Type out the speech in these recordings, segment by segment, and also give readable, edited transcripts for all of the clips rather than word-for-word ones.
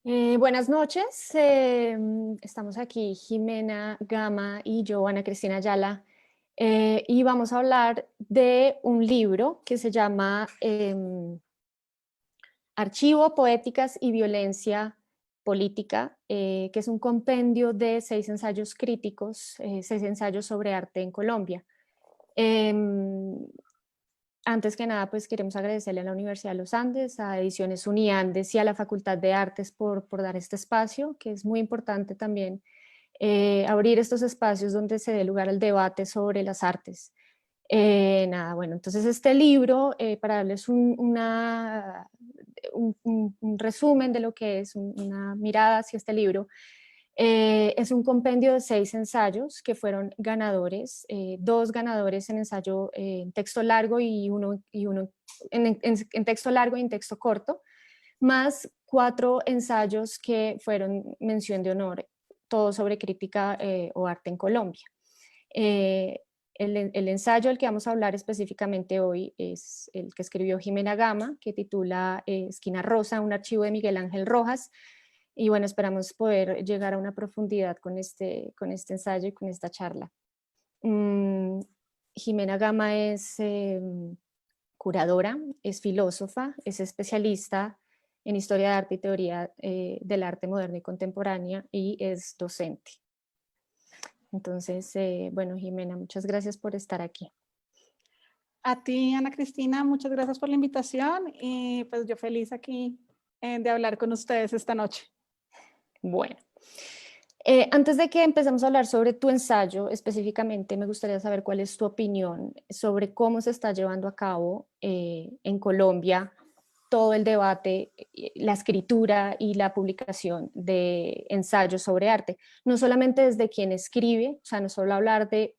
Buenas noches, estamos aquí Jimena Gama y yo, Ana Cristina Ayala, y vamos a hablar de un libro que se llama Archivo, Poéticas y Violencia Política, que es un compendio de 6 ensayos críticos, 6 ensayos sobre arte en Colombia. Em, Antes que nada, pues queremos agradecerle a la Universidad de los Andes, a Ediciones Uniandes y a la Facultad de Artes por dar este espacio, que es muy importante también abrir estos espacios donde se dé lugar al debate sobre las artes. Nada, bueno, entonces este libro, para darles un resumen de lo que es, una mirada hacia este libro, es un compendio de 6 ensayos que fueron ganadores, 2 ganadores en ensayo en texto largo y uno en texto largo y en texto corto, más 4 ensayos que fueron mención de honor, todo sobre crítica o arte en Colombia. Eh, el ensayo del que vamos a hablar específicamente hoy es el que escribió Jimena Gama, que titula Esquina Rosa, un archivo de Miguel Ángel Rojas. Y bueno, esperamos poder llegar a una profundidad con este ensayo y con esta charla. Mm, Jimena Gama es curadora, es filósofa, es especialista en historia de arte y teoría del arte moderno y contemporánea y es docente. Entonces, bueno, Jimena, muchas gracias por estar aquí. A ti, Ana Cristina, muchas gracias por la invitación y pues yo feliz aquí de hablar con ustedes esta noche. Bueno, antes de que empecemos a hablar sobre tu ensayo específicamente, me gustaría saber cuál es tu opinión sobre cómo se está llevando a cabo en Colombia todo el debate, la escritura y la publicación de ensayos sobre arte. No solamente desde quien escribe, o sea, no solo hablar de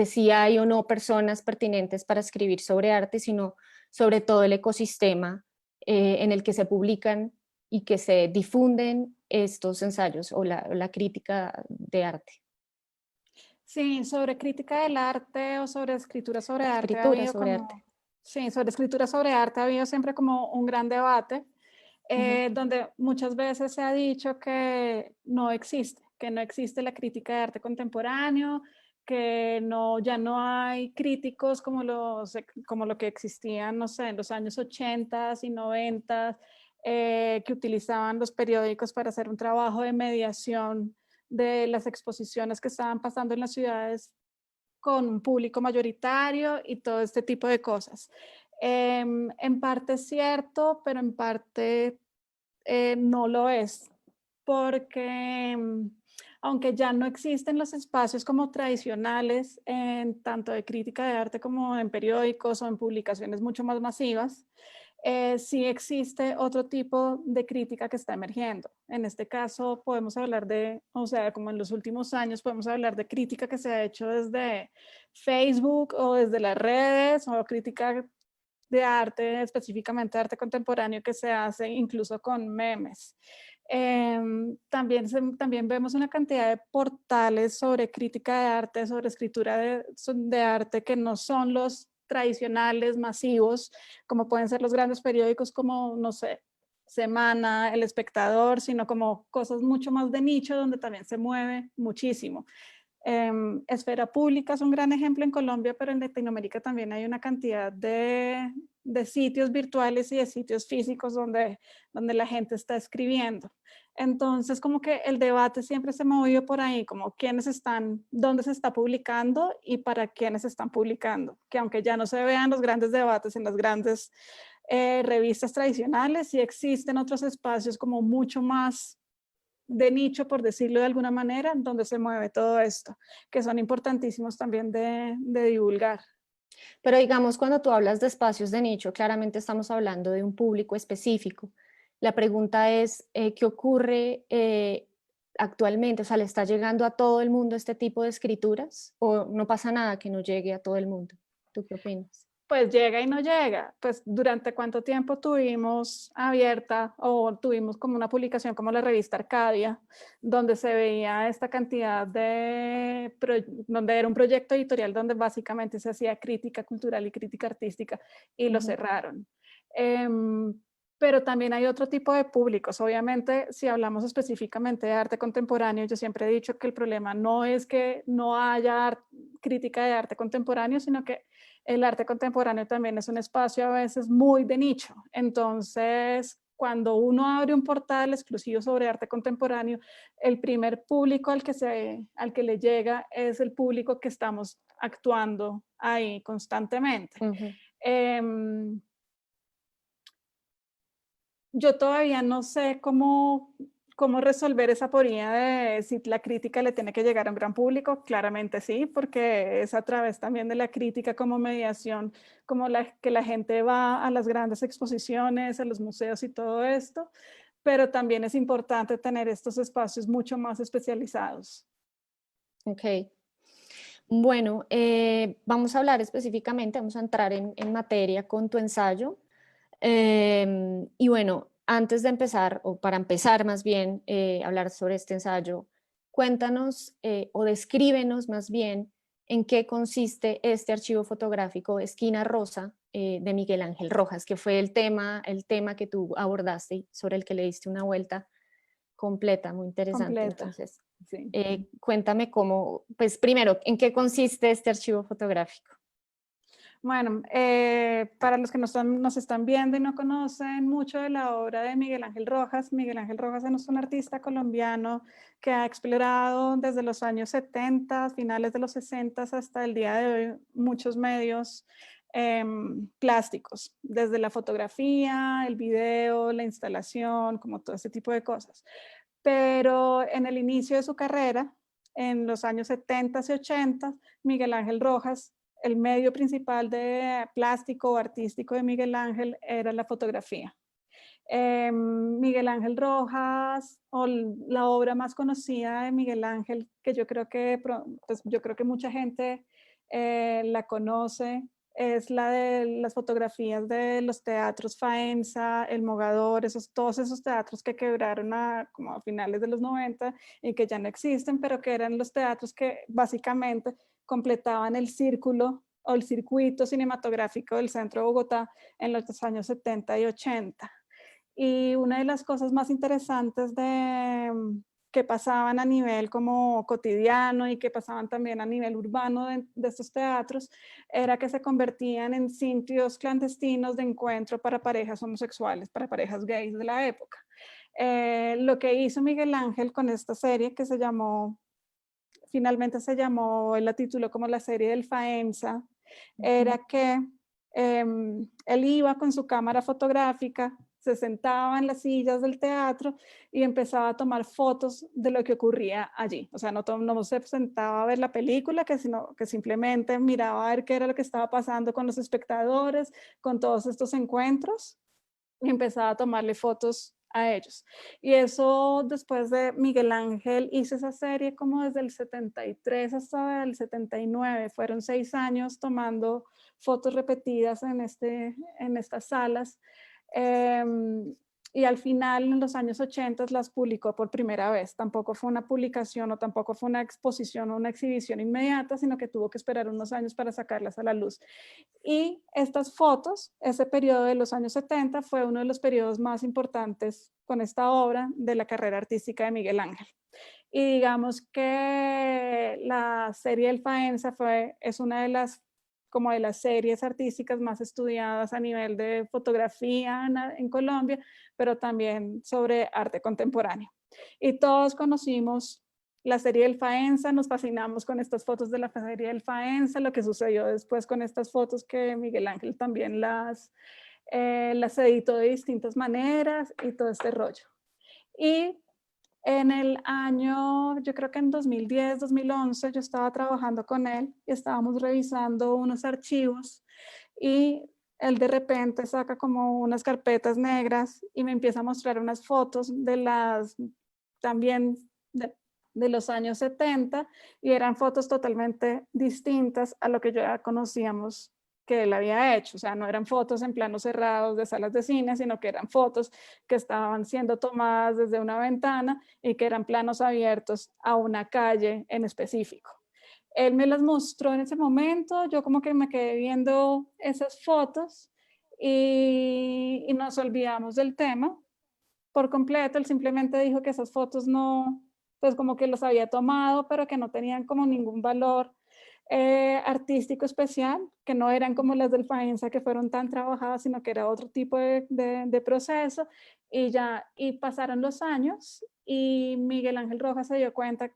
si hay o no personas pertinentes para escribir sobre arte, sino sobre todo el ecosistema en el que se publican y que se difunden estos ensayos o la crítica de arte. Sí, sobre crítica del arte o sobre escritura sobre arte ha Escritura habido sobre arte. como, sí, sobre escritura sobre arte ha habido siempre como un gran debate Ujú. donde muchas veces se ha dicho que no existe la crítica de arte contemporáneo, que no, ya no hay críticos como lo que existían, no sé, en los años 80 y 90, que utilizaban los periódicos para hacer un trabajo de mediación de las exposiciones que estaban pasando en las ciudades con un público mayoritario y todo este tipo de cosas. En parte es cierto, pero en parte no lo es, porque aunque ya no existen los espacios como tradicionales, en tanto de crítica de arte como en periódicos o en publicaciones mucho más masivas, sí existe otro tipo de crítica que está emergiendo. En este caso podemos hablar de, o sea, como en los últimos años podemos hablar de crítica que se ha hecho desde Facebook o desde las redes, o crítica de arte, específicamente arte contemporáneo, que se hace incluso con memes. También vemos una cantidad de portales sobre crítica de arte, sobre escritura de arte, que no son los tradicionales, masivos, como pueden ser los grandes periódicos como, no sé, Semana, El Espectador, sino como cosas mucho más de nicho, donde también se mueve muchísimo. Esfera Pública es un gran ejemplo en Colombia, pero en Latinoamérica también hay una cantidad de sitios virtuales y de sitios físicos donde la gente está escribiendo. Entonces, como que el debate siempre se movió por ahí, como quiénes están, dónde se está publicando y para quiénes están publicando. Que aunque ya no se vean los grandes debates en las grandes revistas tradicionales, sí existen otros espacios como mucho más de nicho, por decirlo de alguna manera, donde se mueve todo esto, que son importantísimos también de divulgar. Pero digamos, cuando tú hablas de espacios de nicho, claramente estamos hablando de un público específico. La pregunta es, ¿qué ocurre actualmente? O sea, ¿le está llegando a todo el mundo este tipo de escrituras? ¿O no pasa nada que no llegue a todo el mundo? ¿Tú qué opinas? Pues llega y no llega. Pues durante cuánto tiempo tuvimos abierta o tuvimos como una publicación como la revista Arcadia, donde se veía esta cantidad donde era un proyecto editorial donde básicamente se hacía crítica cultural y crítica artística y lo Ujú. cerraron. pero también hay otro tipo de públicos. Obviamente, si hablamos específicamente de arte contemporáneo, yo siempre he dicho que el problema no es que no haya crítica de arte contemporáneo, sino que el arte contemporáneo también es un espacio a veces muy de nicho. Entonces, cuando uno abre un portal exclusivo sobre arte contemporáneo, el primer público al que le llega es el público que estamos actuando ahí constantemente. Yo todavía no sé cómo resolver esa aporía de si la crítica le tiene que llegar a un gran público. Claramente sí, porque es a través también de la crítica como mediación, como que la gente va a las grandes exposiciones, a los museos y todo esto, pero también es importante tener estos espacios mucho más especializados. Ok. Bueno, vamos a hablar específicamente, vamos a entrar en materia con tu ensayo. Y bueno, antes de empezar, o para empezar más bien, hablar sobre este ensayo, cuéntanos o descríbenos más bien en qué consiste este archivo fotográfico Esquina Rosa de Miguel Ángel Rojas, que fue el tema que tú abordaste y sobre el que le diste una vuelta completa, muy interesante. Completa, Entonces, sí. cuéntame cómo, pues primero, ¿en qué consiste este archivo fotográfico? Bueno, para los que nos están viendo y no conocen mucho de la obra de Miguel Ángel Rojas es un artista colombiano que ha explorado desde los años 70, finales de los 60 hasta el día de hoy muchos medios plásticos, desde la fotografía, el video, la instalación, como todo ese tipo de cosas. Pero en el inicio de su carrera, en los años 70 y 80, Miguel Ángel Rojas, el medio principal de plástico o artístico de Miguel Ángel era la fotografía. Miguel Ángel Rojas, o la obra más conocida de Miguel Ángel, que yo creo que, pues, yo creo que mucha gente la conoce, es la de las fotografías de los teatros Faenza, El Mogador, todos esos teatros que quebraron como a finales de los 90 y que ya no existen, pero que eran los teatros que básicamente completaban el círculo o el circuito cinematográfico del centro de Bogotá en los años 70 y 80. Y una de las cosas más interesantes que pasaban a nivel como cotidiano y que pasaban también a nivel urbano de estos teatros era que se convertían en sitios clandestinos de encuentro para parejas homosexuales, para parejas gays de la época. Lo que hizo Miguel Ángel con esta serie que finalmente se llamó, él la tituló como la serie del Faenza, era que él iba con su cámara fotográfica, se sentaba en las sillas del teatro y empezaba a tomar fotos de lo que ocurría allí. O sea, no se sentaba a ver la película, sino que simplemente miraba a ver qué era lo que estaba pasando con los espectadores, con todos estos encuentros, y empezaba a tomarle fotos a ellos. Y eso después de Miguel Ángel hizo esa serie como desde el 73 hasta el 79, fueron 6 años tomando fotos repetidas en estas salas. Y al final, en los años 80, las publicó por primera vez. Tampoco fue una publicación o tampoco fue una exposición o una exhibición inmediata, sino que tuvo que esperar unos años para sacarlas a la luz. Y estas fotos, ese periodo de los años 70 fue uno de los periodos más importantes con esta obra de la carrera artística de Miguel Ángel. Y digamos que la serie El Faenza es una de las series artísticas más estudiadas a nivel de fotografía en Colombia, pero también sobre arte contemporáneo. Y todos conocimos la serie del Faenza, nos fascinamos con estas fotos de la serie del Faenza, lo que sucedió después con estas fotos que Miguel Ángel también las editó de distintas maneras y todo este rollo. Y en el año, yo creo que en 2010, 2011, yo estaba trabajando con él y estábamos revisando unos archivos y él de repente saca como unas carpetas negras y me empieza a mostrar unas fotos también de los años 70 y eran fotos totalmente distintas a lo que ya conocíamos que él había hecho. O sea, no eran fotos en planos cerrados de salas de cine, sino que eran fotos que estaban siendo tomadas desde una ventana y que eran planos abiertos a una calle en específico. Él me las mostró en ese momento, yo como que me quedé viendo esas fotos y nos olvidamos del tema por completo. Él simplemente dijo que esas fotos no, pues como que los había tomado, pero que no tenían como ningún valor artístico especial, que no eran como las del Faenza que fueron tan trabajadas, sino que era otro tipo de proceso. Y pasaron los años y Miguel Ángel Rojas se dio cuenta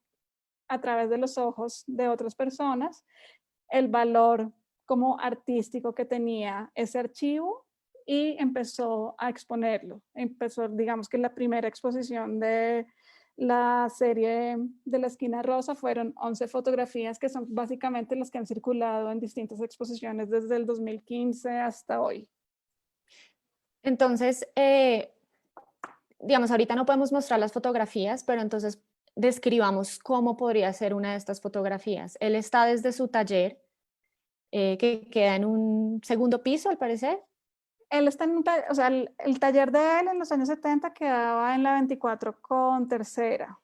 a través de los ojos de otras personas el valor como artístico que tenía ese archivo y empezó a exponerlo. Empezó, digamos que la primera exposición de la serie de la Esquina Rosa fueron 11 fotografías que son básicamente las que han circulado en distintas exposiciones desde el 2015 hasta hoy. Entonces, digamos, ahorita no podemos mostrar las fotografías, pero entonces describamos cómo podría ser una de estas fotografías. Él está desde su taller, que queda en un segundo piso, al parecer. Él está en un taller, o sea, el taller de él en los años 70 quedaba en la 24 con tercera,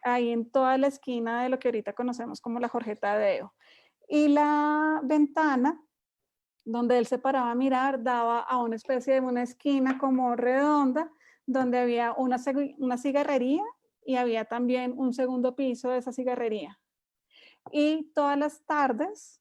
ahí en toda la esquina de lo que ahorita conocemos como la Jorge Tadeo. Y la ventana donde él se paraba a mirar daba a una especie de una esquina como redonda, donde había una cigarrería y había también un segundo piso de esa cigarrería. Y todas las tardes,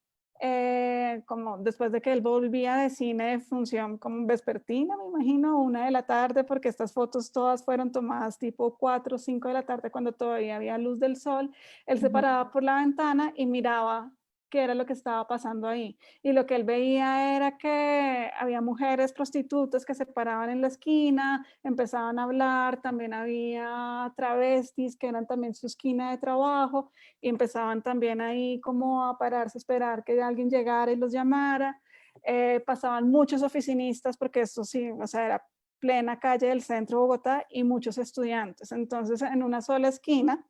como después de que él volvía de cine de función como vespertina, me imagino, 1 de la tarde, porque estas fotos todas fueron tomadas tipo 4 o 5 de la tarde cuando todavía había luz del sol, él se paraba por la ventana y miraba qué era lo que estaba pasando ahí. Y lo que él veía era que había mujeres prostitutas que se paraban en la esquina, empezaban a hablar, también había travestis que eran también su esquina de trabajo, y empezaban también ahí como a pararse, a esperar que alguien llegara y los llamara. Pasaban muchos oficinistas, porque eso sí, o sea, era plena calle del centro de Bogotá, y muchos estudiantes. Entonces, en una sola esquina,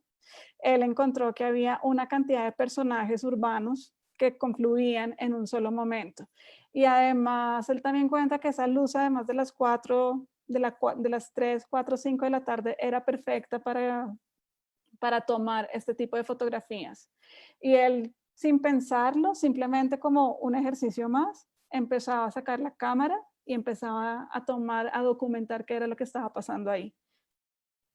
él encontró que había una cantidad de personajes urbanos que confluían en un solo momento. Y además, él también cuenta que esa luz, además de las 4, de las 3, 4, 5 de la tarde, era perfecta para tomar este tipo de fotografías. Y él, sin pensarlo, simplemente como un ejercicio más, empezaba a sacar la cámara y empezaba a tomar, a documentar qué era lo que estaba pasando ahí.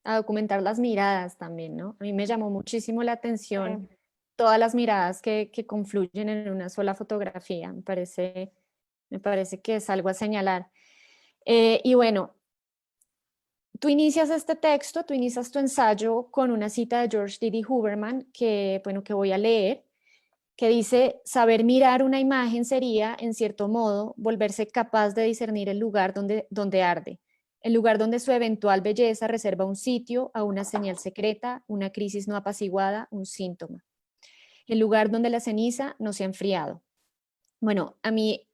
A documentar las miradas también, ¿no? A mí me llamó muchísimo la atención todas las miradas que confluyen en una sola fotografía. Me parece que es algo a señalar. Y bueno, tú inicias este texto, tú inicias tu ensayo con una cita de George Didi Huberman que, bueno, que voy a leer, que dice: saber mirar una imagen sería, en cierto modo, volverse capaz de discernir el lugar donde arde, el lugar donde su eventual belleza reserva un sitio a una señal secreta, una crisis no apaciguada, un síntoma, el lugar donde la ceniza no se ha enfriado. Bueno, a mí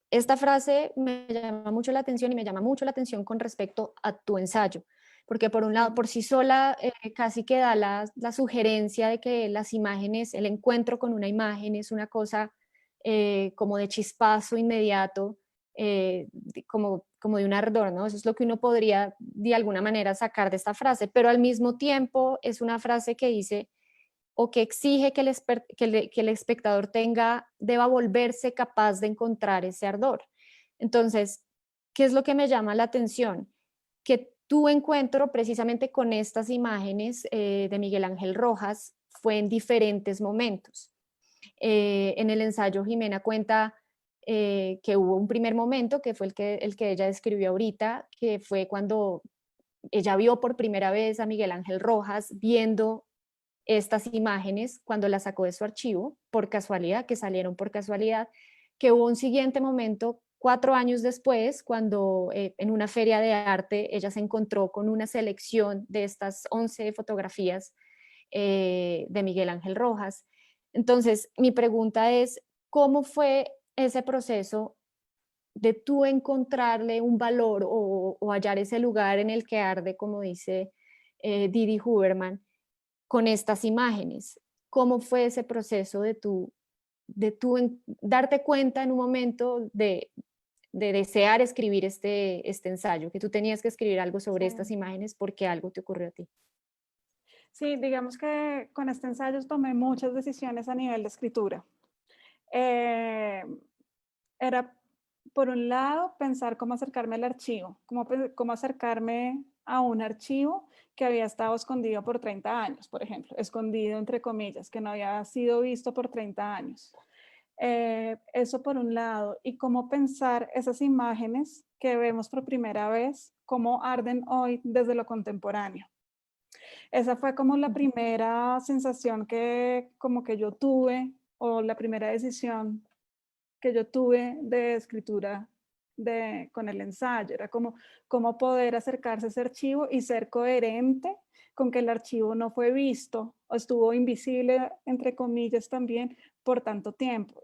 esta frase me llama mucho la atención y me llama mucho la atención con respecto a tu ensayo, porque por un lado, por sí sola, casi que da la sugerencia de que las imágenes, el encuentro con una imagen es una cosa como de chispazo inmediato, como de un ardor, ¿no? Eso es lo que uno podría de alguna manera sacar de esta frase, pero al mismo tiempo es una frase que dice o que exige que el espectador deba volverse capaz de encontrar ese ardor. Entonces, ¿qué es lo que me llama la atención? Que tu encuentro precisamente con estas imágenes de Miguel Ángel Rojas fue en diferentes momentos. En el ensayo Jimena cuenta que hubo un primer momento, que fue el que ella describió ahorita, que fue cuando ella vio por primera vez a Miguel Ángel Rojas viendo estas imágenes cuando las sacó de su archivo, por casualidad, que salieron por casualidad, que hubo un siguiente momento 4 años después, cuando en una feria de arte ella se encontró con una selección de estas 11 fotografías de Miguel Ángel Rojas. Entonces, mi pregunta es, ¿cómo fue ese proceso de tú encontrarle un valor o hallar ese lugar en el que arde, como dice Didi Huberman, con estas imágenes? ¿Cómo fue ese proceso de tú darte cuenta en un momento de desear escribir este ensayo, que tú tenías que escribir algo sobre estas Sí. imágenes porque algo te ocurrió a ti? Sí, digamos que con este ensayo tomé muchas decisiones a nivel de escritura. Eh, era por un lado, pensar cómo acercarme al archivo, cómo acercarme a un archivo que había estado escondido por 30 años, por ejemplo, escondido entre comillas, que no había sido visto por 30 años. Eso por un lado, y cómo pensar esas imágenes que vemos por primera vez, cómo arden hoy desde lo contemporáneo. Esa fue como la primera sensación que como que yo tuve, o la primera decisión que yo tuve de escritura con el ensayo. Era como cómo poder acercarse a ese archivo y ser coherente con que el archivo no fue visto o estuvo invisible, entre comillas, también por tanto tiempo.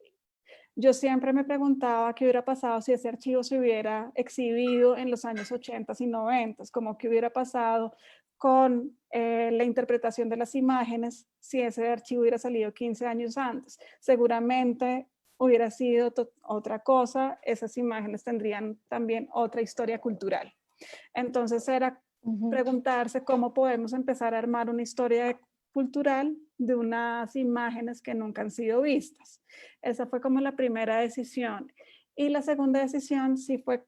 Yo siempre me preguntaba qué hubiera pasado si ese archivo se hubiera exhibido en los años 80 y 90, como qué hubiera pasado con la interpretación de las imágenes si ese archivo hubiera salido 15 años antes. Seguramente hubiera sido otra cosa, esas imágenes tendrían también otra historia cultural. Entonces era preguntarse cómo podemos empezar a armar una historia cultural de unas imágenes que nunca han sido vistas. Esa fue como la primera decisión. Y la segunda decisión sí fue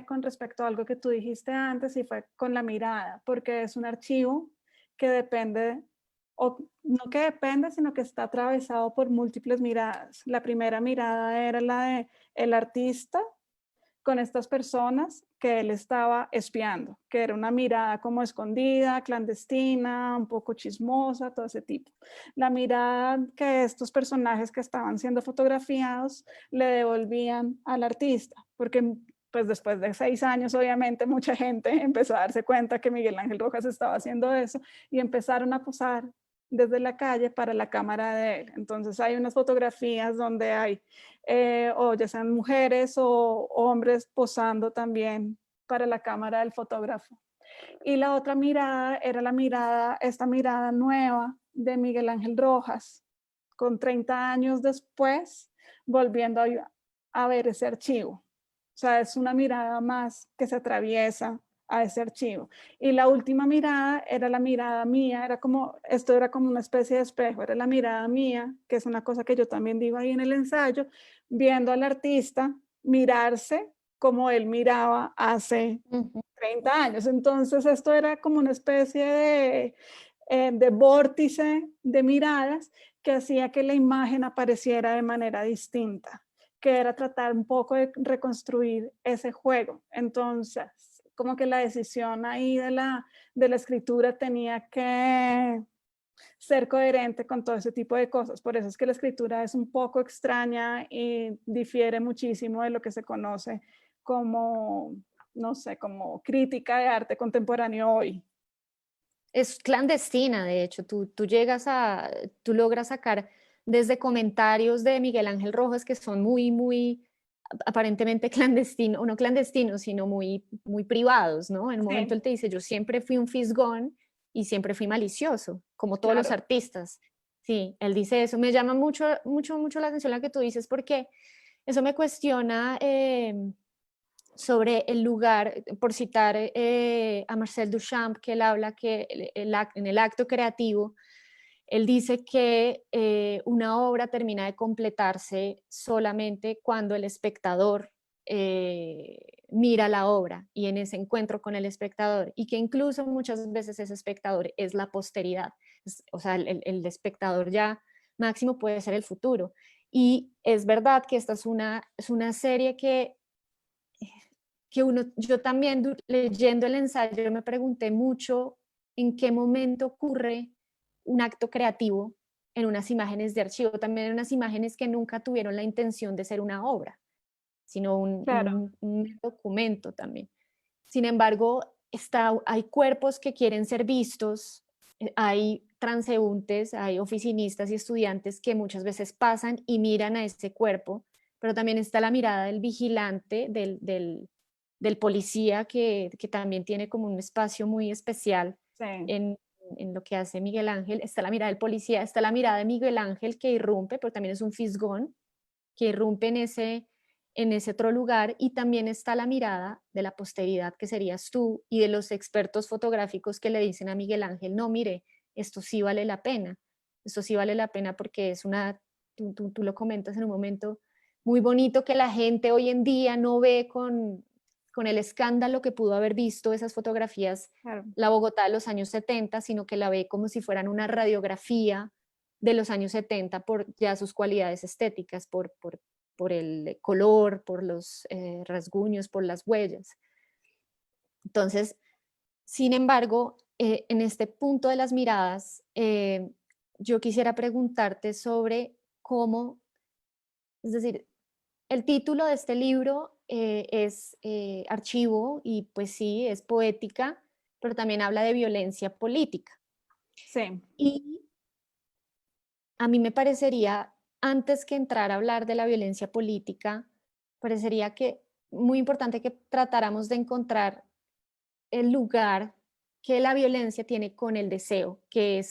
con respecto a algo que tú dijiste antes, y fue con la mirada, porque es un archivo que depende, o no que depende, sino que está atravesado por múltiples miradas. La primera mirada era la de el artista con estas personas que él estaba espiando, que era una mirada como escondida, clandestina, un poco chismosa, todo ese tipo. La mirada que estos personajes que estaban siendo fotografiados le devolvían al artista, porque pues después de 6 años, obviamente, mucha gente empezó a darse cuenta que Miguel Ángel Rojas estaba haciendo eso y empezaron a posar desde la calle para la cámara de él. Entonces hay unas fotografías donde hay o ya sean mujeres o hombres posando también para la cámara del fotógrafo. Y la otra mirada era esta mirada nueva de Miguel Ángel Rojas, con 30 años después, volviendo a ver ese archivo. O sea, es una mirada más que se atraviesa a ese archivo. Y la última mirada era la mirada mía, esto era como una especie de espejo, era la mirada mía, que es una cosa que yo también digo ahí en el ensayo, viendo al artista mirarse como él miraba hace 30 años. Entonces esto era como una especie de vórtice de miradas que hacía que la imagen apareciera de manera distinta, que era tratar un poco de reconstruir ese juego. Entonces, como que la decisión ahí de la escritura tenía que ser coherente con todo ese tipo de cosas. Por eso es que la escritura es un poco extraña y difiere muchísimo de lo que se conoce como, no sé, como crítica de arte contemporáneo hoy. Es clandestina, de hecho, tú logras sacar desde comentarios de Miguel Ángel Rojas que son muy aparentemente clandestinos, o no clandestinos, sino muy privados, ¿no? En un momento Sí, él te dice, yo siempre fui un fisgón y siempre fui malicioso, como todos los claro. artistas. Sí, él dice eso. Me llama mucho la atención lo que tú dices, porque eso me cuestiona sobre el lugar, por citar a Marcel Duchamp, que él habla que en el acto creativo, él dice que una obra termina de completarse solamente cuando el espectador mira la obra y en ese encuentro con el espectador, y que incluso muchas veces ese espectador es la posteridad, o sea, el espectador ya máximo puede ser el futuro. Y es verdad que esta es una serie que yo también leyendo el ensayo me pregunté mucho en qué momento ocurre un acto creativo en unas imágenes de archivo, también en unas imágenes que nunca tuvieron la intención de ser una obra, sino Claro, un documento también. Sin embargo, hay cuerpos que quieren ser vistos, hay transeúntes, hay oficinistas y estudiantes que muchas veces pasan y miran a ese cuerpo, pero también está la mirada del vigilante, del policía, que también tiene como un espacio muy especial sí. en lo que hace Miguel Ángel. Está la mirada del policía, está la mirada de Miguel Ángel que irrumpe, pero también es un fisgón que irrumpe en ese otro lugar, y también está la mirada de la posteridad, que serías tú, y de los expertos fotográficos que le dicen a Miguel Ángel, no, mire, esto sí vale la pena, esto sí vale la pena porque es tú lo comentas en un momento, muy bonito que la gente hoy en día no ve con el escándalo que pudo haber visto esas fotografías, Claro. la Bogotá de los años 70, sino que la ve como si fueran una radiografía de los años 70 por ya sus cualidades estéticas, por el color, por los rasguños, por las huellas. Entonces, sin embargo, en este punto de las miradas, yo quisiera preguntarte sobre cómo, es decir, el título de este libro es Archivo y pues sí, es poética, pero también habla de violencia política. Sí. Y a mí me parecería, antes que entrar a hablar de la violencia política, parecería que muy importante que tratáramos de encontrar el lugar que la violencia tiene con el deseo, que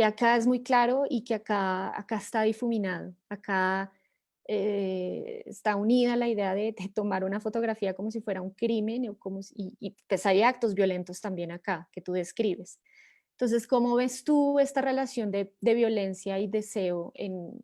acá es muy claro y que acá está difuminado. Acá está unida la idea de tomar una fotografía como si fuera un crimen o y pues hay actos violentos también acá que tú describes. Entonces, ¿cómo ves tú esta relación de violencia y deseo en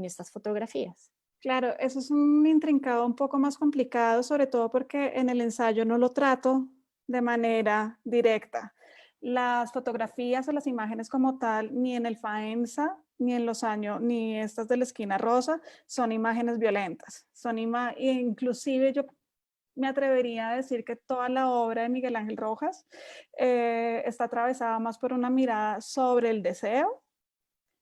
estas fotografías? Claro, eso es un intrincado un poco más complicado, sobre todo porque en el ensayo no lo trato de manera directa. Las fotografías o las imágenes como tal, ni en el Faenza, ni en los años, ni estas de la esquina rosa, son imágenes violentas. Inclusive yo me atrevería a decir que toda la obra de Miguel Ángel Rojas está atravesada más por una mirada sobre el deseo,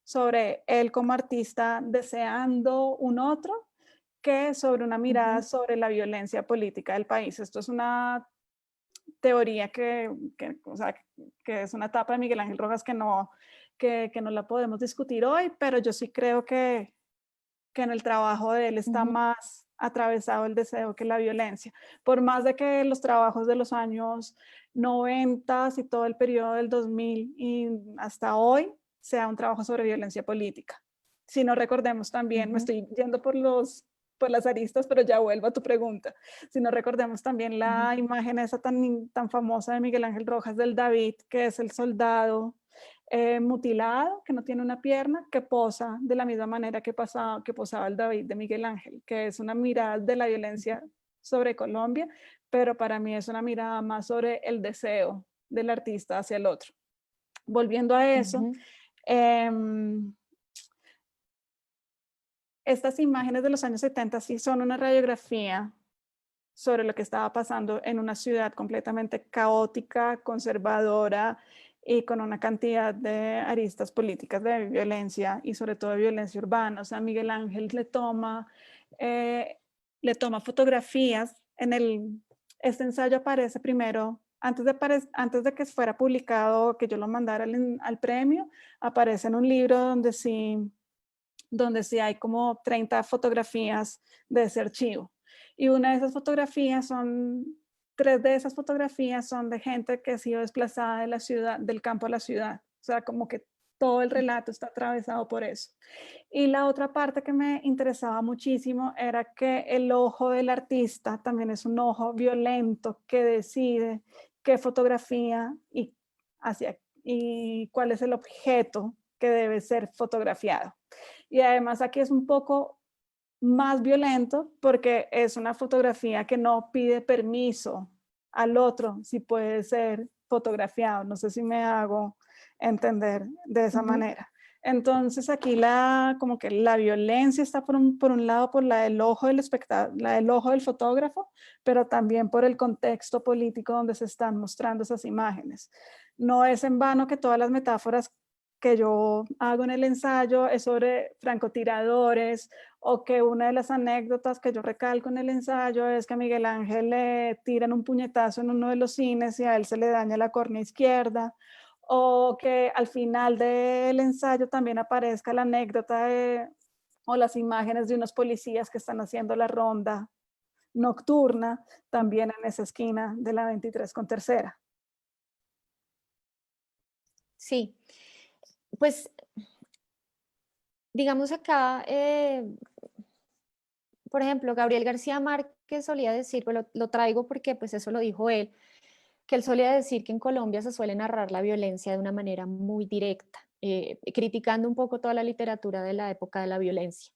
sobre él como artista deseando un otro, que sobre una mirada Ujú, sobre la violencia política del país. Esto es una teoría o sea, que es una etapa de Miguel Ángel Rojas que no la podemos discutir hoy, pero yo sí creo que en el trabajo de él está ujú, más atravesado el deseo que la violencia. Por más de que los trabajos de los años 90 y todo el periodo del 2000 y hasta hoy sea un trabajo sobre violencia política. Si no recordemos también, me ujú, estoy yendo por las aristas, pero ya vuelvo a tu pregunta. Si no recordemos también ujú. la imagen esa tan famosa de Miguel Ángel Rojas del David, que es el soldado mutilado, que no tiene una pierna, que posa de la misma manera que posaba el David de Miguel Ángel, que es una mirada de la violencia sobre Colombia, pero para mí es una mirada más sobre el deseo del artista hacia el otro. Volviendo a eso, Ujú, eh, estas imágenes de los años 70 sí son una radiografía sobre lo que estaba pasando en una ciudad completamente caótica, conservadora y con una cantidad de aristas políticas de violencia y sobre todo de violencia urbana. O sea, Miguel Ángel eh, le toma fotografías. Este ensayo aparece primero, antes de que fuera publicado, que yo lo mandara al premio, aparece en un libro donde sí hay como 30 fotografías de ese archivo. Y una de esas fotografías tres de esas fotografías son de gente que ha sido desplazada de la ciudad, del campo a la ciudad. O sea, como que todo el relato está atravesado por eso. Y la otra parte que me interesaba muchísimo era que el ojo del artista también es un ojo violento que decide qué fotografía y cuál es el objeto que debe ser fotografiado. Y además aquí es un poco más violento porque es una fotografía que no pide permiso al otro si puede ser fotografiado. No sé si me hago entender de esa ujú, manera. Entonces aquí como que la violencia está por un lado por la del ojo del la del ojo del fotógrafo, pero también por el contexto político donde se están mostrando esas imágenes. No es en vano que todas las metáforas que yo hago en el ensayo es sobre francotiradores, o que una de las anécdotas que yo recalco en el ensayo es que a Miguel Ángel le tiran un puñetazo en uno de los cines y a él se le daña la córnea izquierda, o que al final del ensayo también aparezca la anécdota o las imágenes de unos policías que están haciendo la ronda nocturna también en esa esquina de la 23 con Tercera. sí, pues digamos acá, por ejemplo, Gabriel García Márquez solía decir, pues lo traigo porque pues eso lo dijo él, que él solía decir que en Colombia se suele narrar la violencia de una manera muy directa, criticando un poco toda la literatura de la época de la violencia.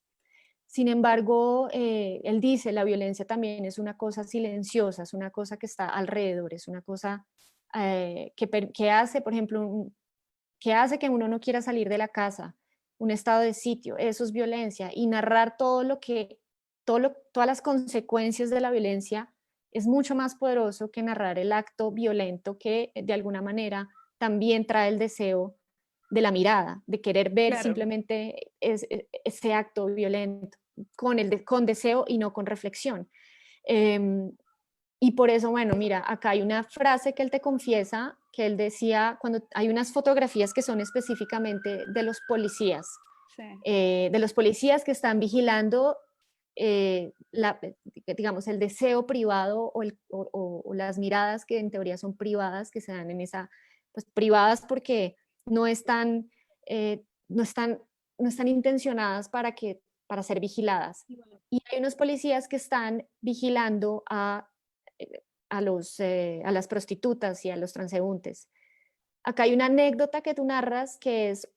Sin embargo, él dice, la violencia también es una cosa silenciosa, es una cosa que está alrededor, es una cosa que hace, por ejemplo, que hace que uno no quiera salir de la casa, un estado de sitio, eso es violencia, y narrar todas las consecuencias de la violencia es mucho más poderoso que narrar el acto violento que de alguna manera también trae el deseo de la mirada, de querer ver Claro. simplemente ese acto violento con deseo y no con reflexión. Em, y por eso, bueno, mira, acá hay una frase que él te confiesa, que él decía, cuando hay unas fotografías que son específicamente Sí, de los policías que están vigilando, digamos, el deseo privado o las miradas que en teoría son privadas, que se dan en esa, pues privadas porque no están, no están, no están intencionadas para ser vigiladas. Y hay unos policías que están vigilando eh, a las prostitutas y a los transeúntes. Acá hay una anécdota que tú narras que es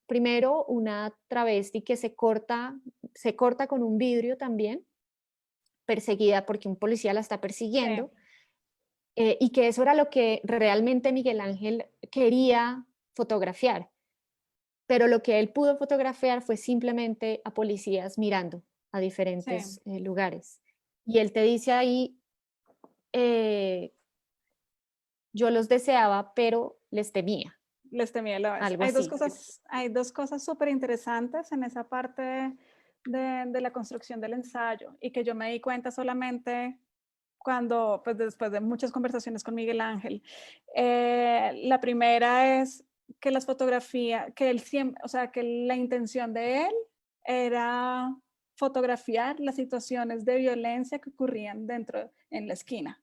primero una travesti que se corta con un vidrio también, perseguida porque un policía la está sí, persiguiendo, y que eso era lo que realmente Miguel Ángel quería fotografiar, pero lo que él pudo fotografiar fue simplemente a policías mirando a sí. diferentes lugares. Y él te dice ahí, eh, yo los deseaba, pero les temía, Les temía la vez. algo así. Hay dos cosas súper interesantes en esa parte de la construcción del ensayo y que yo me di cuenta solamente cuando, pues después de muchas conversaciones con Miguel Ángel. La primera es que las fotografías, que él siempre, o sea, que la intención de él era fotografiar las situaciones de violencia que ocurrían dentro, en la esquina.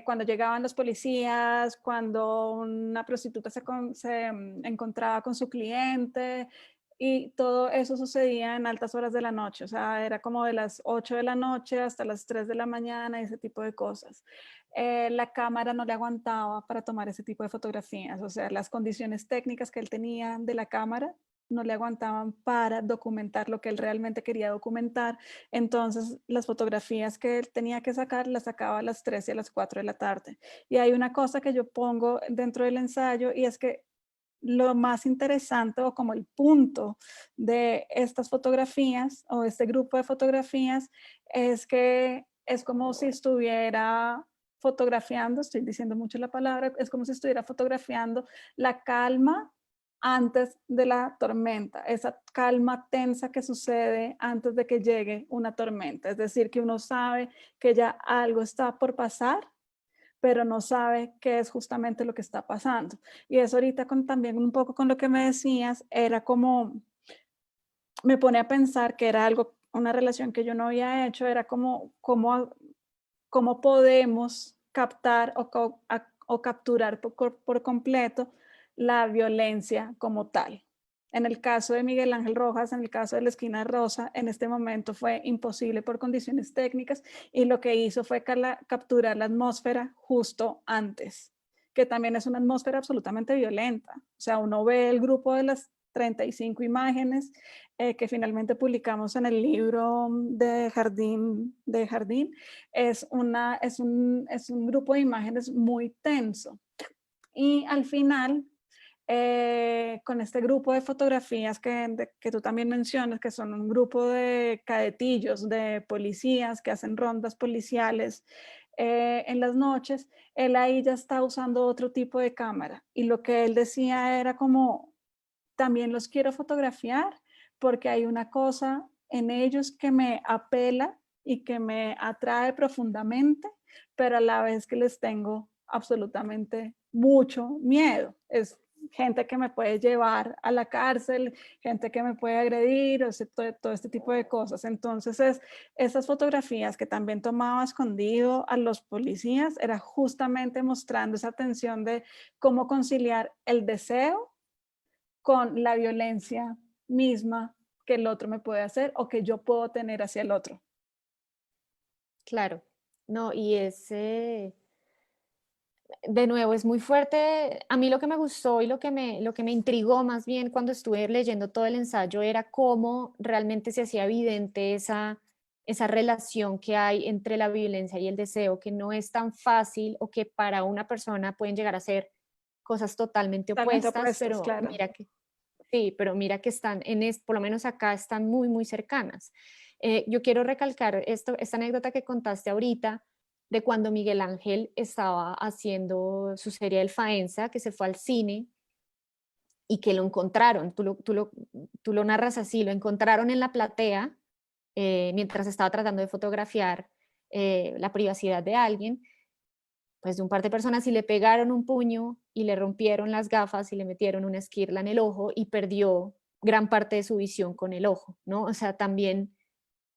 Cuando llegaban los policías, cuando una prostituta encontraba con su cliente y todo eso sucedía en altas horas de la noche, o sea, era como de las 8 de la noche hasta las 3 de la mañana y ese tipo de cosas. La cámara no le aguantaba para tomar ese tipo de fotografías, o sea, las condiciones técnicas que él tenía de la cámara no le aguantaban para documentar lo que él realmente quería documentar. Entonces, las fotografías que él tenía que sacar, las sacaba a las 3 y a las 4 de la tarde. Y hay una cosa que yo pongo dentro del ensayo y es que lo más interesante o como el punto de estas fotografías o este grupo de fotografías es que es como si estuviera fotografiando, estoy diciendo mucho la palabra, es como si estuviera fotografiando la calma antes de la tormenta, esa calma tensa que sucede antes de que llegue una tormenta. Es decir, que uno sabe que ya algo está por pasar, pero no sabe qué es justamente lo que está pasando. Y eso ahorita también un poco con lo que me decías, era como, me pone a pensar que era algo, una relación que yo no había hecho, era como, cómo podemos captar o capturar por completo la violencia como tal. En el caso de Miguel Ángel Rojas, en el caso de la esquina rosa, en este momento fue imposible por condiciones técnicas y lo que hizo fue capturar la atmósfera justo antes, que también es una atmósfera absolutamente violenta. O sea, uno ve el grupo de las 35 imágenes que finalmente publicamos en el libro de Jardín, es un grupo de imágenes muy tenso. Y al final, con este grupo de fotografías que tú también mencionas, que son un grupo de cadetillos, de policías que hacen rondas policiales en las noches, él ahí ya está usando otro tipo de cámara. Y lo que él decía era como, también los quiero fotografiar porque hay una cosa en ellos que me apela y que me atrae profundamente, pero a la vez que les tengo absolutamente mucho miedo. Es gente que me puede llevar a la cárcel, gente que me puede agredir, o sea, todo este tipo de cosas. Entonces, esas fotografías que también tomaba escondido a los policías, era justamente mostrando esa tensión de cómo conciliar el deseo con la violencia misma que el otro me puede hacer o que yo puedo tener hacia el otro. Claro, no, y De nuevo, es muy fuerte. A mí lo que me gustó y lo que me intrigó más bien cuando estuve leyendo todo el ensayo era cómo realmente se hacía evidente esa relación que hay entre la violencia y el deseo, que no es tan fácil o que para una persona pueden llegar a ser cosas totalmente Totalmente opuestas, opuestos, pero claro. mira que sí, pero mira que están por lo menos acá están muy, muy cercanas. Yo quiero recalcar esta anécdota que contaste ahorita de cuando Miguel Ángel estaba haciendo su serie El Faenza, que se fue al cine y que lo encontraron. Tú lo narras así, lo encontraron en la platea mientras estaba tratando de fotografiar la privacidad de alguien, pues de un par de personas y le pegaron un puño y le rompieron las gafas y le metieron una esquirla en el ojo y perdió gran parte de su visión con el ojo, ¿no? O sea, también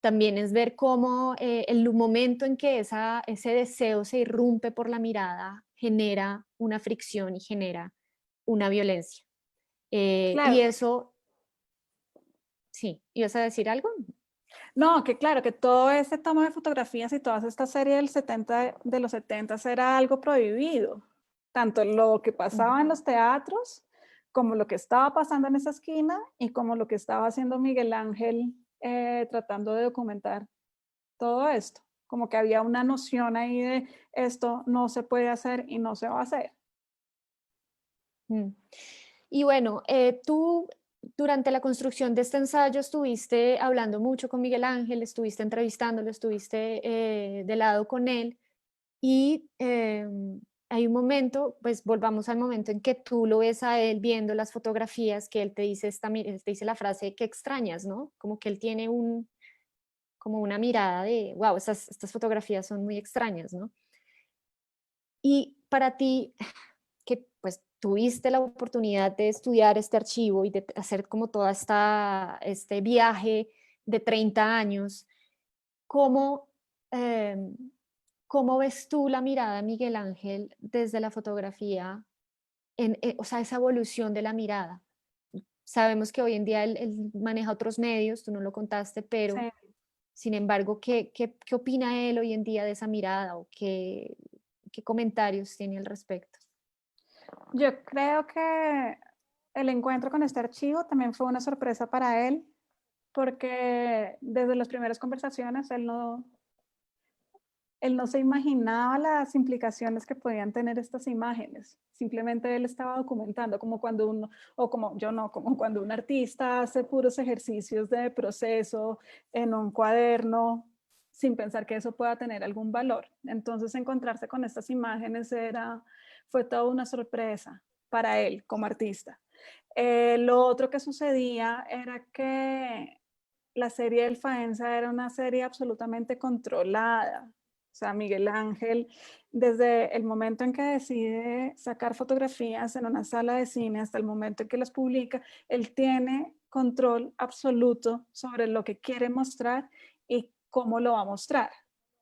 es ver cómo el momento en que ese deseo se irrumpe por la mirada genera una fricción y genera una violencia. Y Claro, eso, sí, ¿ibas a decir algo? no, que claro, que todo ese toma de fotografías y toda esta serie de los 70 era algo prohibido. Tanto lo que pasaba en Ujú. los teatros, como lo que estaba pasando en esa esquina y como lo que estaba haciendo Miguel Ángel tratando de documentar todo esto. Como que había una noción ahí de esto no se puede hacer y no se va a hacer. Mm. Y bueno, tú durante la construcción de este ensayo estuviste hablando mucho con Miguel Ángel, estuviste entrevistándolo, estuviste de lado con él y hay un momento, pues volvamos al momento en que tú lo ves a él viendo las fotografías, que él te dice, te dice la frase que extrañas, ¿no? Como que él tiene como una mirada de, wow, estas fotografías son muy extrañas, ¿no? Y para ti, que pues tuviste la oportunidad de estudiar este archivo y de hacer como toda este viaje de 30 años, ¿cómo, em, cómo ves tú la mirada de Miguel Ángel desde la fotografía, o sea, esa evolución de la mirada? Sabemos que hoy en día él maneja otros medios, tú no lo contaste, Sí. pero sin embargo, ¿qué opina él hoy en día de esa mirada o qué comentarios tiene al respecto? Yo creo que el encuentro con este archivo también fue una sorpresa para él, porque desde las primeras conversaciones él no se imaginaba las implicaciones que podían tener estas imágenes. Simplemente él estaba documentando, como cuando uno, o como yo no, como cuando un artista hace puros ejercicios de proceso en un cuaderno sin pensar que eso pueda tener algún valor. Entonces encontrarse con estas imágenes fue toda una sorpresa para él como artista. Lo otro que sucedía era que la serie del Faenza era una serie absolutamente controlada. O sea, Miguel Ángel, desde el momento en que decide sacar fotografías en una sala de cine hasta el momento en que las publica, él tiene control absoluto sobre lo que quiere mostrar y cómo lo va a mostrar.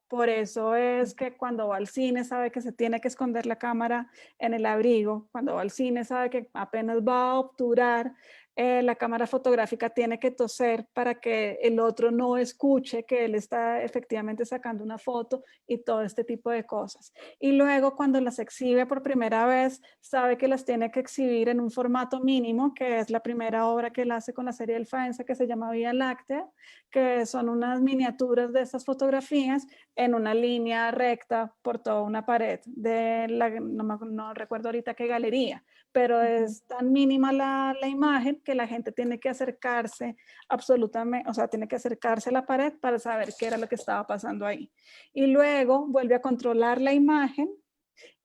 Por eso es que cuando va al cine sabe que se tiene que esconder la cámara en el abrigo, cuando va al cine sabe que apenas va a obturar la cámara fotográfica tiene que toser para que el otro no escuche que él está efectivamente sacando una foto y todo este tipo de cosas. Y luego cuando las exhibe por primera vez, sabe que las tiene que exhibir en un formato mínimo, que es la primera obra que él hace con la serie del Faenza, que se llama Vía Láctea, que son unas miniaturas de estas fotografías en una línea recta por toda una pared de no recuerdo ahorita qué galería, pero Ujú. es tan mínima la imagen que la gente tiene que acercarse absolutamente, o sea, tiene que acercarse a la pared para saber qué era lo que estaba pasando ahí. Y luego vuelve a controlar la imagen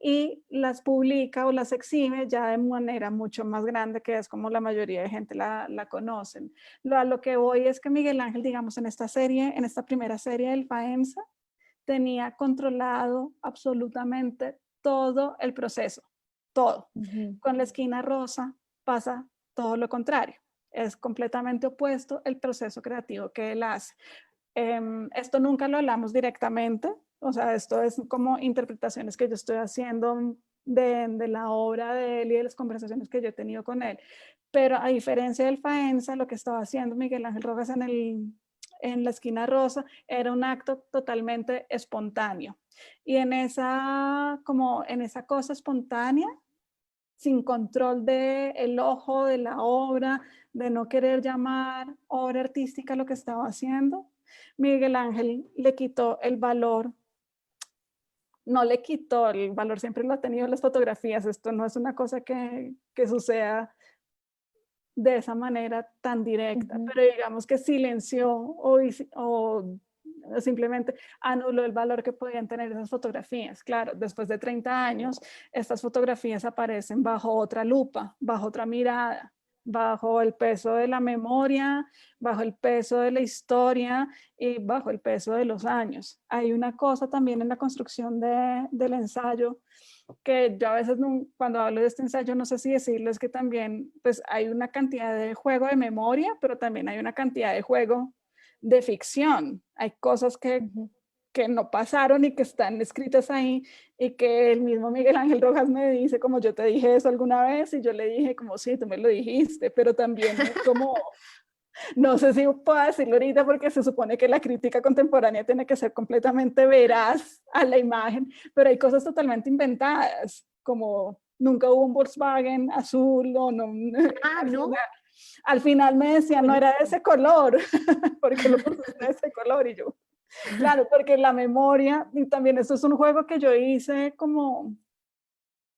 y las publica o las exhibe ya de manera mucho más grande, que es como la mayoría de gente la conocen. A lo que voy es que Miguel Ángel, digamos, en esta serie, en esta primera serie del Faenza, tenía controlado absolutamente todo el proceso, todo. Ujú. Con la esquina rosa pasa todo lo contrario. Es completamente opuesto el proceso creativo que él hace. Esto nunca lo hablamos directamente, o sea, esto es como interpretaciones que yo estoy haciendo de la obra de él y de las conversaciones que yo he tenido con él. Pero a diferencia del Faenza, lo que estaba haciendo Miguel Ángel Rojas en la esquina rosa, era un acto totalmente espontáneo. Y como en esa cosa espontánea, sin control del ojo, de la obra, de no querer llamar obra artística lo que estaba haciendo, Miguel Ángel le quitó el valor. No le quitó el valor, siempre lo ha tenido las fotografías. Esto no es una cosa que suceda de esa manera tan directa, pero digamos que silenció o simplemente anuló el valor que podían tener esas fotografías. Claro, después de 30 años, estas fotografías aparecen bajo otra lupa, bajo otra mirada, bajo el peso de la memoria, bajo el peso de la historia y bajo el peso de los años. Hay una cosa también en la construcción del ensayo que yo a veces cuando hablo de este ensayo no sé si decirles que también pues hay una cantidad de juego de memoria, pero también hay una cantidad de juego de ficción. Hay cosas que no pasaron y que están escritas ahí y que el mismo Miguel Ángel Rojas me dice como yo te dije eso alguna vez y yo le dije como sí, tú me lo dijiste, pero también es como no sé si puedo decirlo ahorita porque se supone que la crítica contemporánea tiene que ser completamente veraz a la imagen, pero hay cosas totalmente inventadas, como nunca hubo un Volkswagen azul o no. ¿No? Al final me decían, no era de ese color, porque lo pusiste de ese color y yo. Claro, porque la memoria, y también esto es un juego que yo hice como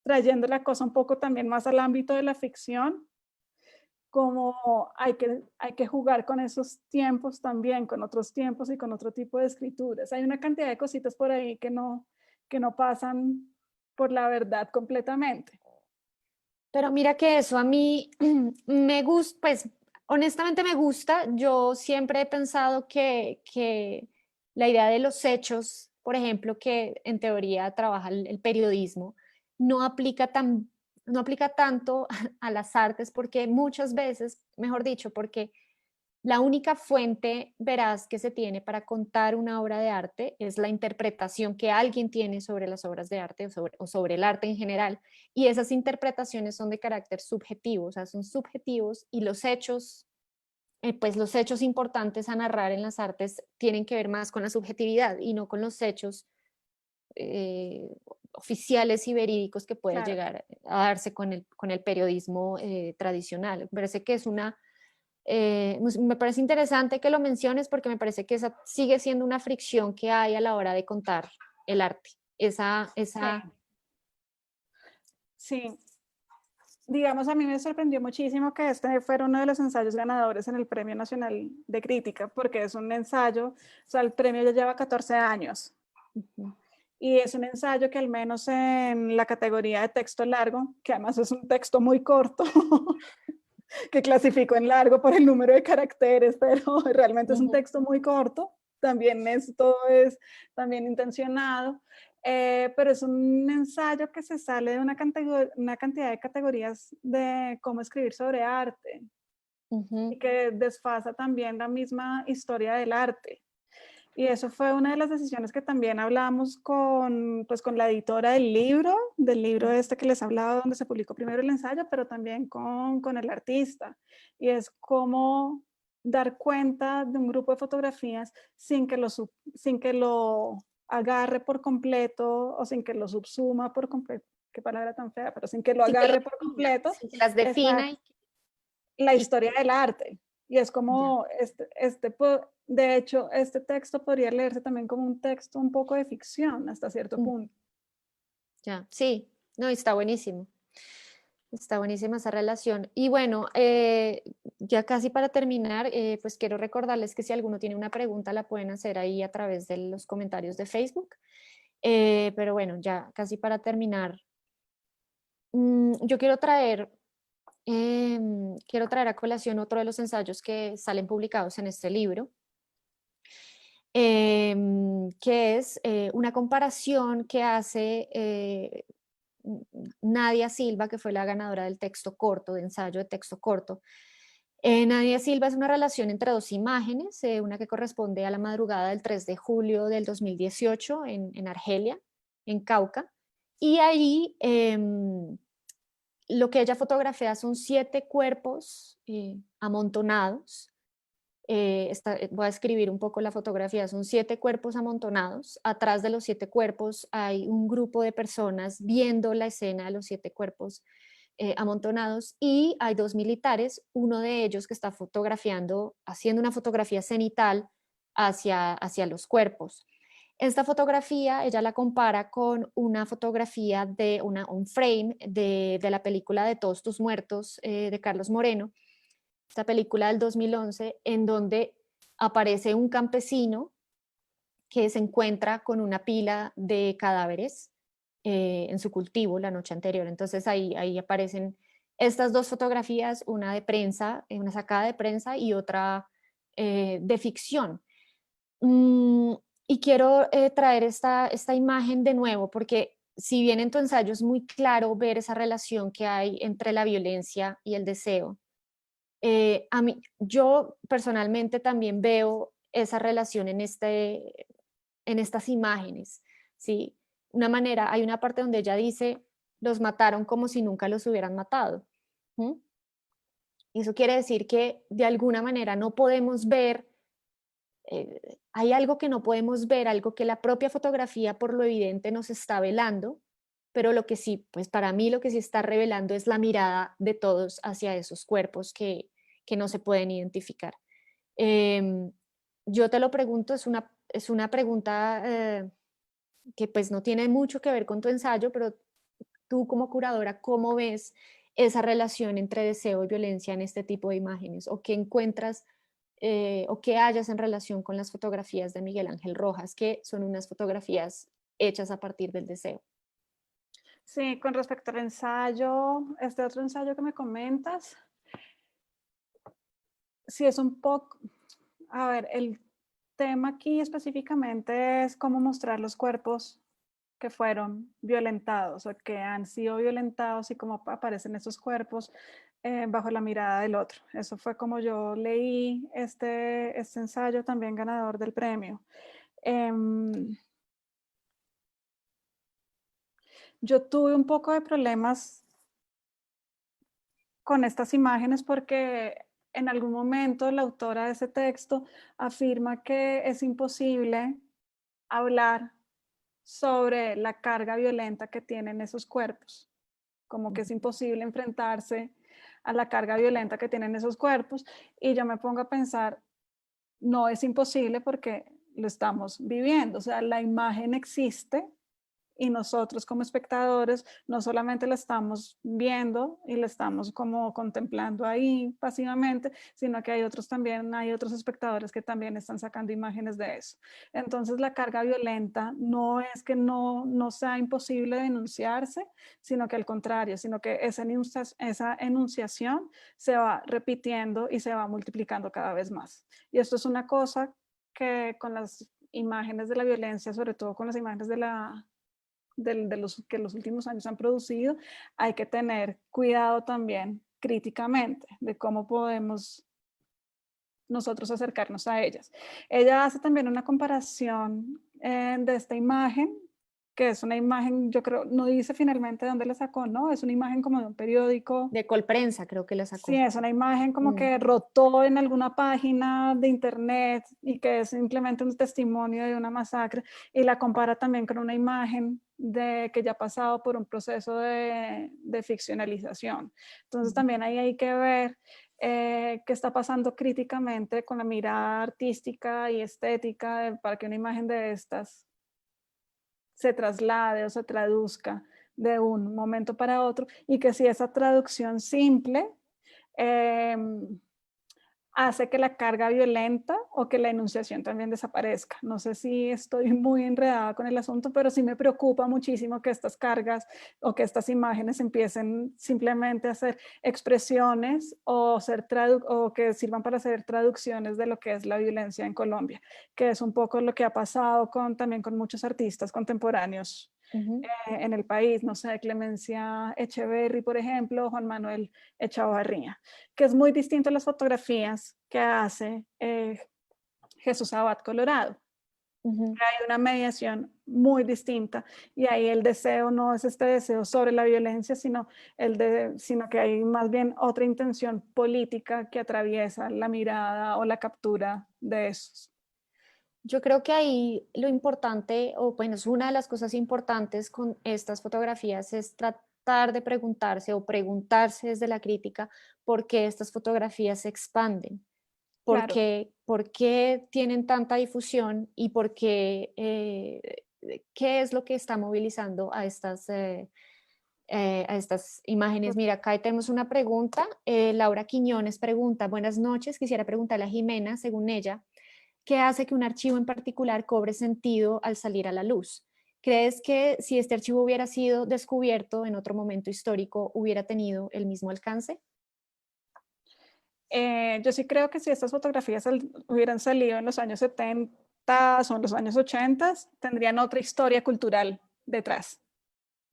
trayendo la cosa un poco también más al ámbito de la ficción, como hay que jugar con esos tiempos también, con otros tiempos y con otro tipo de escrituras. Hay una cantidad de cositas por ahí que no pasan por la verdad completamente. Pero mira que eso a mí me gusta, pues honestamente me gusta. Yo siempre he pensado que la idea de los hechos, por ejemplo, que en teoría trabaja el periodismo, no aplica no aplica tanto a las artes porque muchas veces, mejor dicho, porque la única fuente veraz que se tiene para contar una obra de arte es la interpretación que alguien tiene sobre las obras de arte o sobre el arte en general. Y esas interpretaciones son de carácter subjetivo, o sea, son subjetivos y los hechos, pues los hechos importantes a narrar en las artes tienen que ver más con la subjetividad y no con los hechos oficiales y verídicos que puede Claro. llegar a darse con el periodismo tradicional. Me parece que es me parece interesante que lo menciones porque me parece que esa sigue siendo una fricción que hay a la hora de contar el arte. Sí. Digamos, a mí me sorprendió muchísimo que este fuera uno de los ensayos ganadores en el Premio Nacional de Crítica, porque es un ensayo, o sea, el premio ya lleva 14 años. Y es un ensayo que al menos en la categoría de texto largo, que además es un texto muy corto, que clasifico en largo por el número de caracteres, pero realmente es un texto muy corto, también esto es también intencionado, pero es un ensayo que se sale de una cantidad de categorías de cómo escribir sobre arte y que desfasa también la misma historia del arte. Y eso fue una de las decisiones que también hablamos pues, con la editora del libro este que les hablaba, donde se publicó primero el ensayo, pero también con el artista. Y es cómo dar cuenta de un grupo de fotografías sin que lo agarre por completo o sin que lo subsuma por completo. Qué palabra tan fea, pero sin que lo agarre por completo. Sí, que las defina La historia del arte. Y es como, de hecho, este texto podría leerse también como un texto un poco de ficción hasta cierto punto. Ya, sí, no, está buenísimo. Está buenísima esa relación. Y bueno, ya casi para terminar, pues quiero recordarles que si alguno tiene una pregunta la pueden hacer ahí a través de los comentarios de Facebook. Pero bueno, ya casi para terminar, yo quiero traer a colación otro de los ensayos que salen publicados en este libro, que es una comparación que hace Nadia Silva, que fue la ganadora del texto corto, de ensayo de texto corto. Nadia Silva es una relación entre dos imágenes, una que corresponde a la madrugada del 3 de julio del 2018 en Argelia, en Cauca, y ahí lo que ella fotografía son 7 cuerpos amontonados voy a escribir un poco la fotografía, son 7 cuerpos amontonados. Atrás de los 7 cuerpos hay un grupo de personas viendo la escena de los 7 cuerpos amontonados y hay 2 militares, uno de ellos que está fotografiando, haciendo una fotografía cenital hacia los cuerpos. Esta fotografía ella la compara con una fotografía de un frame de la película de Todos tus muertos de Carlos Moreno, esta película del 2011, en donde aparece un campesino que se encuentra con una pila de cadáveres en su cultivo la noche anterior. Entonces ahí aparecen estas dos fotografías, una de prensa, una sacada de prensa y otra de ficción. Mm, y quiero traer esta imagen de nuevo porque si bien en tu ensayo es muy claro ver esa relación que hay entre la violencia y el deseo, yo personalmente también veo esa relación en estas imágenes, ¿sí? Hay una parte donde ella dice, los mataron como si nunca los hubieran matado. ¿M? Y eso quiere decir que de alguna manera no podemos ver, hay algo que no podemos ver, algo que la propia fotografía por lo evidente nos está velando, pero lo que sí, pues para mí lo que sí está revelando es la mirada de todos hacia esos cuerpos que no se pueden identificar. Em, yo te lo pregunto, es una pregunta que pues no tiene mucho que ver con tu ensayo, pero tú como curadora, ¿cómo ves esa relación entre deseo y violencia en este tipo de imágenes? ¿O qué encuentras o qué hallas en relación con las fotografías de Miguel Ángel Rojas, que son unas fotografías hechas a partir del deseo? Sí, con respecto al ensayo, este otro ensayo que me comentas, sí es un poco, a ver, el tema aquí específicamente es cómo mostrar los cuerpos que fueron violentados o que han sido violentados y cómo aparecen esos cuerpos bajo la mirada del otro. Eso fue como yo leí este ensayo también ganador del premio. Em, yo tuve un poco de problemas con estas imágenes porque en algún momento la autora de ese texto afirma que es imposible hablar sobre la carga violenta que tienen esos cuerpos, como que es imposible enfrentarse a la carga violenta que tienen esos cuerpos. Y yo me pongo a pensar, no es imposible porque lo estamos viviendo, o sea, la imagen existe y nosotros como espectadores no solamente la estamos viendo y la estamos como contemplando ahí pasivamente, sino que hay otros espectadores que también están sacando imágenes de eso. Entonces la carga violenta no es que no sea imposible denunciarse, sino que al contrario, sino que esa enunciación se va repitiendo y se va multiplicando cada vez más. Y esto es una cosa que con las imágenes de la violencia, sobre todo con las imágenes de los que los últimos años han producido, hay que tener cuidado también críticamente de cómo podemos nosotros acercarnos a ellas. Ella hace también una comparación de esta imagen, que es una imagen, yo creo, no dice finalmente dónde la sacó, ¿no? Es una imagen como de un periódico. De Colprensa creo que la Sí, sacó. es una imagen como Mm. que rotó en alguna página de internet y que es simplemente un testimonio de una masacre y la compara también con una imagen de que ya ha pasado por un proceso de ficcionalización. Entonces también ahí hay que ver qué está pasando críticamente con la mirada artística y estética para que una imagen de estas se traslade o se traduzca de un momento para otro y que si esa traducción simple eh, hace que la carga violenta o que la enunciación también desaparezca. No sé si estoy muy enredada con el asunto, pero sí me preocupa muchísimo que estas cargas o que estas imágenes empiecen simplemente a ser expresiones o que sirvan para hacer traducciones de lo que es la violencia en Colombia, que es un poco lo que ha pasado también con muchos artistas contemporáneos Ujú. en el país, no sé, Clemencia Echeverry, por ejemplo, Juan Manuel Echavarría, que es muy distinto a las fotografías que hace Jesús Abad Colorado. Ujú. Hay una mediación muy distinta y ahí el deseo no es este deseo sobre la violencia, sino que hay más bien otra intención política que atraviesa la mirada o la captura de esos. Yo creo que ahí lo importante, o bueno, es una de las cosas importantes con estas fotografías es tratar de preguntarse o preguntarse desde la crítica por qué estas fotografías se expanden, Claro, por qué tienen tanta difusión y por qué, qué es lo que está movilizando a estas imágenes. to- Mira, acá tenemos una pregunta. Laura Quiñones pregunta, buenas noches, quisiera preguntarle a Jimena, según ella, ¿qué hace que un archivo en particular cobre sentido al salir a la luz? ¿Crees que si este archivo hubiera sido descubierto en otro momento histórico, hubiera tenido el mismo alcance? yo sí creo que si estas fotografías hubieran salido en los años 70 o en los años 80, tendrían otra historia cultural detrás,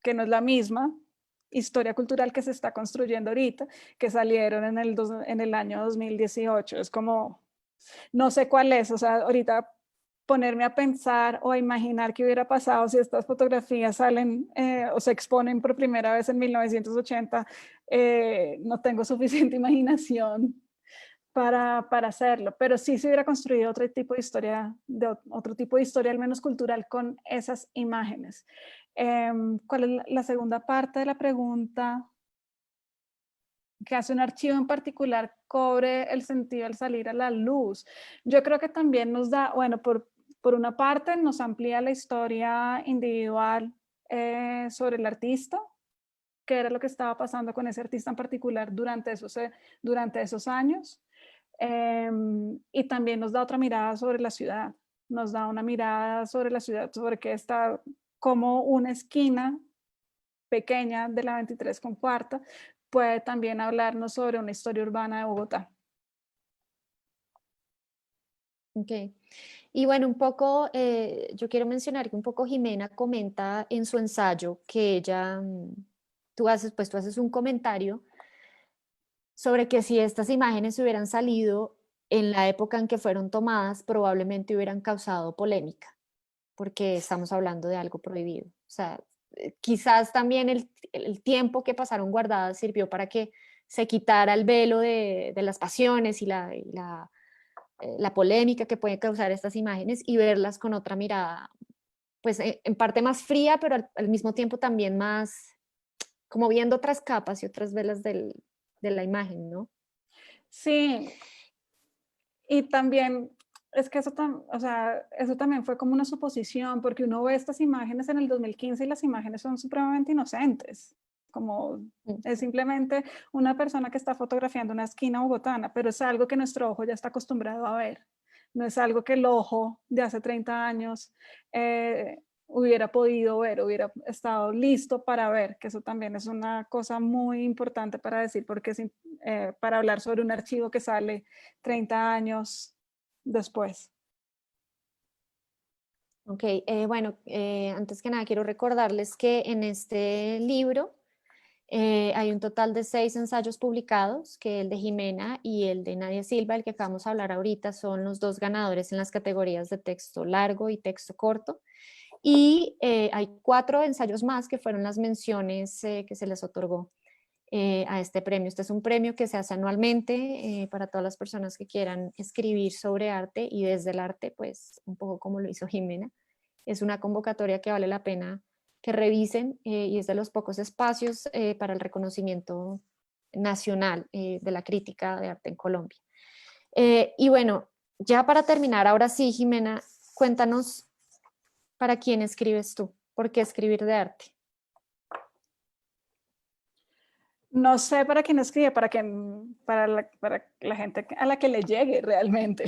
que no es la misma historia cultural que se está construyendo ahorita, que salieron en el año 2018. Es como, no sé cuál es, o sea, ahorita ponerme a pensar o a imaginar qué hubiera pasado si estas fotografías salen o se exponen por primera vez en 1980, no tengo suficiente imaginación para hacerlo, pero sí se hubiera construido otro tipo de historia, otro tipo de historia, al menos cultural, con esas imágenes. ¿Cuál es la segunda parte de la pregunta? ¿Que hace un archivo en particular cobre el sentido al salir a la luz? Yo creo que también nos da, bueno, por una parte nos amplía la historia individual sobre el artista, qué era lo que estaba pasando con ese artista en particular durante esos años. Y también nos da otra mirada sobre la ciudad, nos da una mirada sobre la ciudad, sobre que está como una esquina pequeña de la 23 con cuarta puede también hablarnos sobre una historia urbana de Bogotá. Ok. Y bueno, un poco, yo quiero mencionar que un poco Jimena comenta en su ensayo que ella, tú haces un comentario sobre que si estas imágenes hubieran salido en la época en que fueron tomadas, probablemente hubieran causado polémica, porque estamos hablando de algo prohibido. O sea, quizás también el tiempo que pasaron guardadas sirvió para que se quitara el velo de las pasiones la polémica que pueden causar estas imágenes y verlas con otra mirada, pues en parte más fría, pero al mismo tiempo también más como viendo otras capas y otras velas de la imagen, ¿no? Sí, y también es que o sea, eso también fue como una suposición, porque uno ve estas imágenes en el 2015 y las imágenes son supremamente inocentes, como Mm. es simplemente una persona que está fotografiando una esquina bogotana, pero es algo que nuestro ojo ya está acostumbrado a ver. No es algo que el ojo de hace 30 años hubiera podido ver, hubiera estado listo para ver, que eso también es una cosa muy importante para decir, porque para hablar sobre un archivo que sale 30 años después. Ok, bueno, antes que nada quiero recordarles que en este libro hay un total de 6 ensayos publicados, que el de Jimena y el de Nadia Silva, el que acabamos de hablar ahorita, son los dos ganadores en las categorías de texto largo y texto corto. Y hay 4 ensayos más que fueron las menciones que se les otorgó a este premio. Este es un premio que se hace anualmente para todas las personas que quieran escribir sobre arte y desde el arte, pues un poco como lo hizo Jimena. Es una convocatoria que vale la pena que revisen y es de los pocos espacios para el reconocimiento nacional de la crítica de arte en Colombia. Y bueno, ya para terminar, ahora sí, Jimena, cuéntanos para quién escribes tú, por qué escribir de arte. No sé para quién escribe, para la gente a la que le llegue realmente.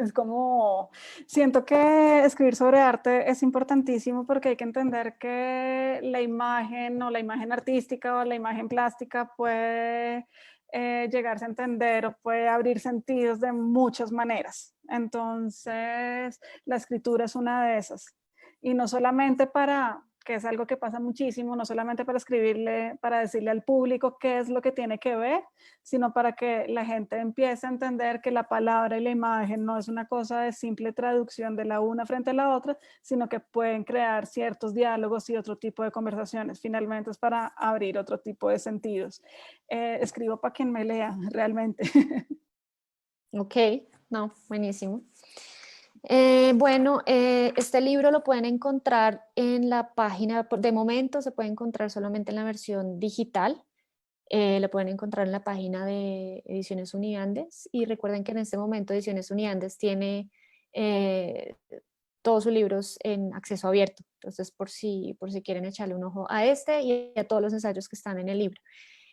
Es como, siento que escribir sobre arte es importantísimo porque hay que entender que la imagen o la imagen artística o la imagen plástica puede llegarse a entender o puede abrir sentidos de muchas maneras. Entonces, la escritura es una de esas. Y no solamente que es algo que pasa muchísimo, no solamente para escribirle, para decirle al público qué es lo que tiene que ver, sino para que la gente empiece a entender que la palabra y la imagen no es una cosa de simple traducción de la una frente a la otra, sino que pueden crear ciertos diálogos y otro tipo de conversaciones. Finalmente es para abrir otro tipo de sentidos. Escribo para quien me lea, realmente. Ok, no, buenísimo. Bueno, este libro lo pueden encontrar en la página, de momento se puede encontrar solamente en la versión digital, lo pueden encontrar en la página de Ediciones Uniandes y recuerden que en este momento Ediciones Uniandes tiene eh, todos sus libros en acceso abierto, entonces por si quieren echarle un ojo a este y a todos los ensayos que están en el libro.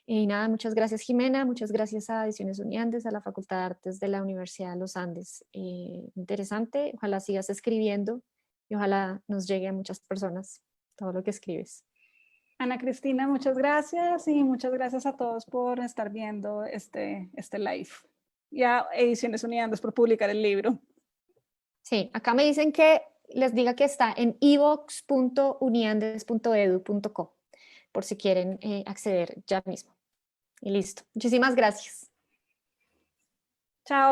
Y nada, muchas gracias Jimena, muchas gracias a Ediciones Uniandes, a la Facultad de Artes de la Universidad de los Andes. Interesante, ojalá sigas escribiendo y ojalá nos llegue a muchas personas todo lo que escribes. Ana Cristina, muchas gracias y muchas gracias a todos por estar viendo este live. Y a Ediciones Unidas por publicar el libro. Sí, acá me dicen que les diga que está en evox.uniandes.edu.co por si quieren acceder ya mismo. Y listo. Muchísimas gracias. Chao.